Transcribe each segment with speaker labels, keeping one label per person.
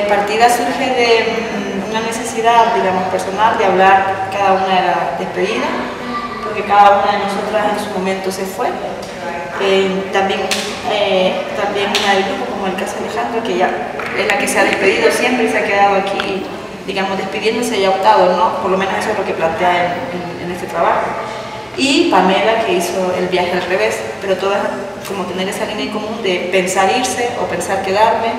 Speaker 1: Partida surge de una necesidad, digamos, personal de hablar cada una de la despedida, porque cada una de nosotras en su momento se fue. También una del grupo, como el caso de Alejandro, que ya es la que se ha despedido siempre y se ha quedado aquí, digamos, despidiéndose y ha optado, ¿no? Por lo menos eso es lo que plantea en este trabajo. Y Pamela, que hizo el viaje al revés, pero todas como tener esa línea en común de pensar irse o pensar quedarme,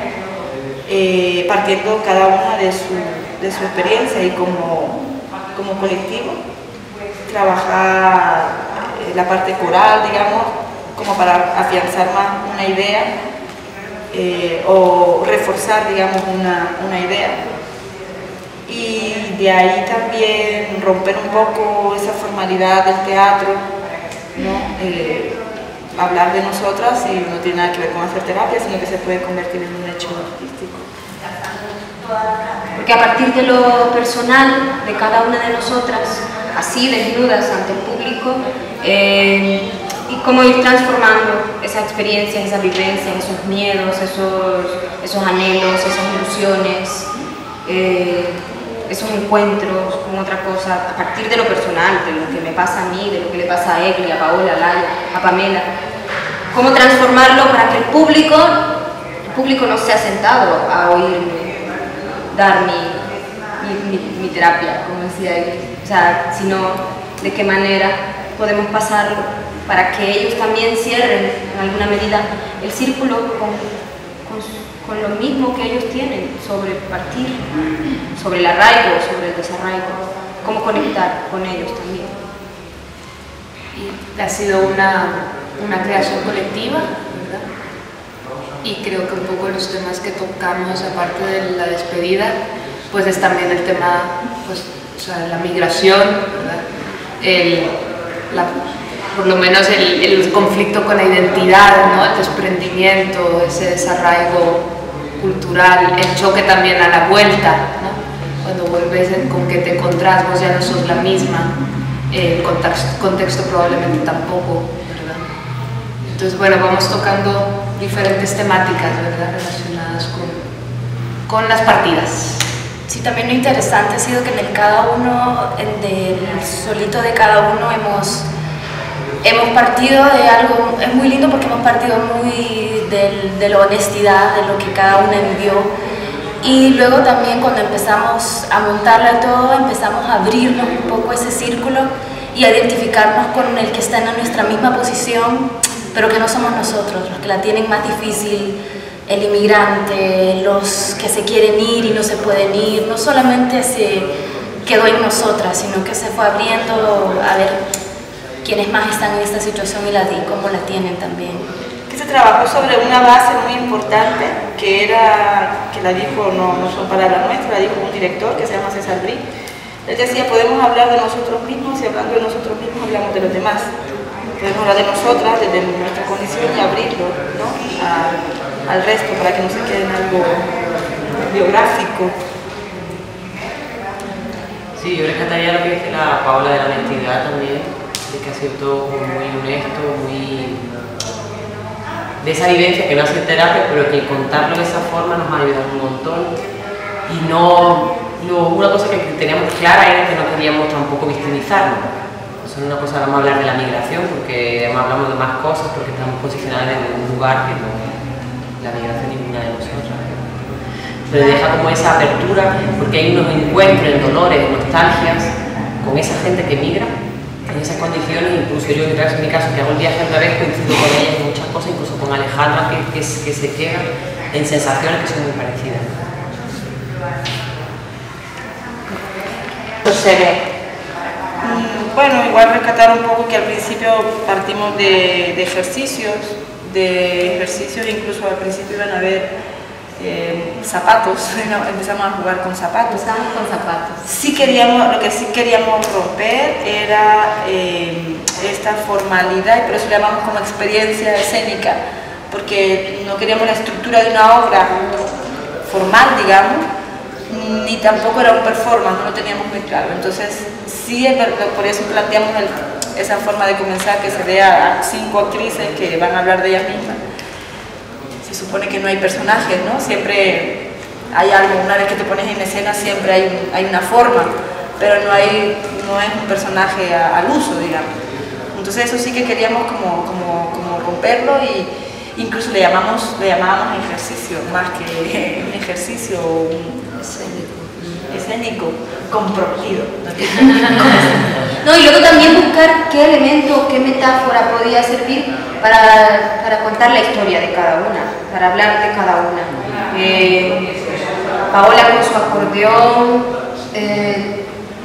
Speaker 1: partiendo cada una de su experiencia y como colectivo, trabajar la parte coral, digamos, como para afianzar más una idea o reforzar, digamos, una idea. Y de ahí también romper un poco esa formalidad del teatro, ¿no? Hablar de nosotras y no tiene nada que ver con hacer terapia, sino que se puede convertir en un hecho artístico.
Speaker 2: Porque a partir de lo personal de cada una de nosotras, así desnudas ante el público, y cómo ir transformando esa experiencia, esa vivencia, esos miedos, esos anhelos, esas ilusiones, esos encuentros con otra cosa, a partir de lo personal, de lo que me pasa a mí, de lo que le pasa a Egli, a Paola, a Laia, a Pamela. Cómo transformarlo para que el público no sea sentado a oírme dar mi terapia, como decía Egli, o sea, sino de qué manera podemos pasarlo para que ellos también cierren en alguna medida el círculo con lo mismo que ellos tienen sobre partir, sobre el arraigo, sobre el desarraigo, cómo conectar con ellos también.
Speaker 3: Y ha sido una creación colectiva, ¿verdad? Y creo que un poco los temas que tocamos, aparte de la despedida, pues es también el tema, pues, o sea, la migración, ¿verdad? Por lo menos el conflicto con la identidad, ¿no? El desprendimiento, ese desarraigo cultural, el choque también a la vuelta, ¿no? Cuando vuelves con que te encontrás, vos ya no sos la misma, el contexto probablemente tampoco, ¿verdad? Entonces, bueno, vamos tocando diferentes temáticas, ¿verdad? Relacionadas con las partidas.
Speaker 4: Sí, también lo interesante ha sido que en el cada uno, del solito de cada uno, hemos partido de algo, es muy lindo porque hemos partido muy de la honestidad, de lo que cada una vivió, y luego también cuando empezamos a montarla y todo, empezamos a abrirnos un poco ese círculo y a identificarnos con el que está en nuestra misma posición, pero que no somos nosotros, los que la tienen más difícil, el inmigrante, los que se quieren ir y no se pueden ir, no solamente se quedó en nosotras, sino que se fue abriendo a ver quienes más están en esta situación y cómo la tienen también.
Speaker 1: Que se trabajó sobre una base muy importante, que la dijo, no son palabras nuestras, la dijo un director que se llama César Brie. Él decía, podemos hablar de nosotros mismos y hablando de nosotros mismos hablamos de los demás. Podemos hablar de nosotras desde nuestra condición y abrirlo, ¿no? al resto para que no se quede en algo biográfico.
Speaker 5: Sí, yo rescataría lo que dice la Paola de la honestidad también, de que ha sido todo muy honesto, muy de esa vivencia que no hace terapia, pero que contarlo de esa forma nos ha ayudado un montón. Y una cosa que teníamos clara era que no queríamos tampoco victimizarnos. Eso no es una cosa, vamos a hablar de la migración, porque además hablamos de más cosas, porque estamos posicionadas en un lugar que no es la migración ninguna de nosotras. Pero deja como esa apertura, porque hay unos encuentros, dolores, nostalgias con esa gente que migra en esas condiciones. Incluso yo en mi caso que hago el viaje otra vez, coincido con ella en muchas cosas, incluso con Alejandra que se queda en sensaciones que son muy parecidas.
Speaker 1: Se ve. Bueno, igual rescatar un poco que al principio partimos de ejercicios, incluso al principio iban a haber zapatos, empezamos a jugar con zapatos.
Speaker 2: Empezamos con zapatos.
Speaker 1: Lo que sí queríamos romper era esta formalidad, y por eso le llamamos como experiencia escénica, porque no queríamos la estructura de una obra formal, digamos, ni tampoco era un performance, no lo teníamos muy claro. Entonces, sí, por eso planteamos esa forma de comenzar, que se vea a 5 actrices que van a hablar de ellas mismas. Se supone que no hay personajes, ¿no? Siempre hay algo, una vez que te pones en escena siempre hay una forma, pero no es un personaje al uso, digamos. Entonces eso sí que queríamos como romperlo, y incluso le llamábamos ejercicio, más que un ejercicio escénico comprometido.
Speaker 2: No, y luego también buscar qué elemento, qué metáfora podía servir para contar la historia de cada una, para hablar de cada una. Paola con su acordeón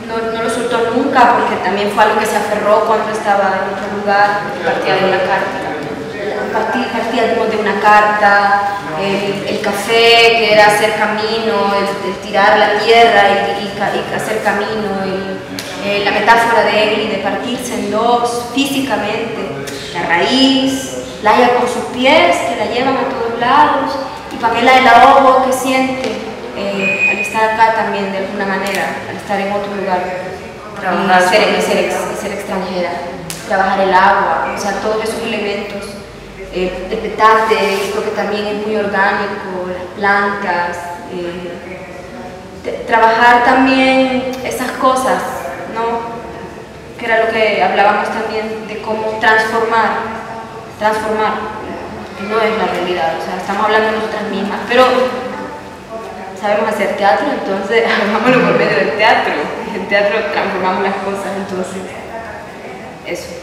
Speaker 2: no lo soltó nunca, porque también fue algo que se aferró cuando estaba en otro lugar, partía de una carta. Partíamos de una carta, el café, que era hacer camino, el tirar la tierra y hacer camino, la metáfora de Egli de partirse en dos físicamente, la raíz, Laia con sus pies que la llevan a todos lados, y Pamela el ahogo que siente al estar acá también de alguna manera, al estar en otro lugar, y ser extranjera, trabajar el agua, o sea, todos esos elementos. El petate, creo que también es muy orgánico, las plantas, trabajar también esas cosas, ¿no? Que era lo que hablábamos también de cómo transformar, que no es la realidad, o sea, estamos hablando de nosotras mismas, pero sabemos hacer teatro, entonces hagámoslo por medio del teatro, en el teatro transformamos las cosas, entonces, eso.